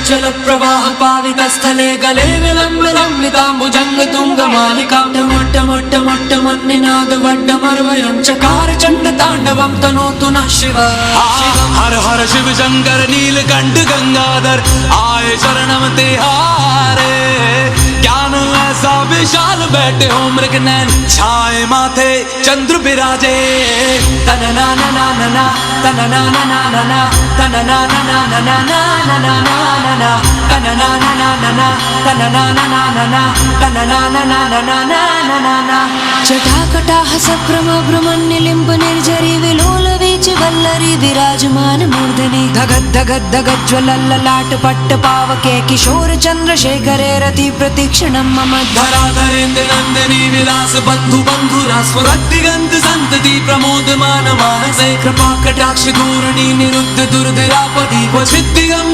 गगनोज्ज्वल प्रवाह पावितस्थले गले विलम्बिताम्बुजंग तुंग मालिका मोट्ट मोट्ट मोट्ट मन्निनाद वड्डमर्वयं चकार चंड तांडवं तनोतु नः शिव। हर हर शिव शंकर नीलकंठ गंगाधर आए शरणम तिहारे। ज्ञान ऐसा विशाल बैठे हो मृग नैन छाए माथे चंद्र विराजे। तन ना ना ना ना ना तन ना ना ना ना ना तन ना ना ना ना ना ना ना ना ना तन ना ना ना ना ना तन ना ना ना ना ना तन ना ना ना ना ना ना ना ना। जटाकटाह सभ्रम भ्रमन्निलिम्ब निर्झरी विलोल वीच वल्लरी विराजमान मूर्धनि धगद धगद धगद ज्वलल्ललाट पट्ट पावके किशोर चंद्रशेखरे रति प्रतीक्षणं मम धराधरेन्द्र नंदिनी विलास बंधु बंधुरा स्वरदिगंत संतति प्रमोदमान मानसे कृपा कटाक्ष धूर्णी निरुद्ध दुर्धरापति क्वचित् दिगंबर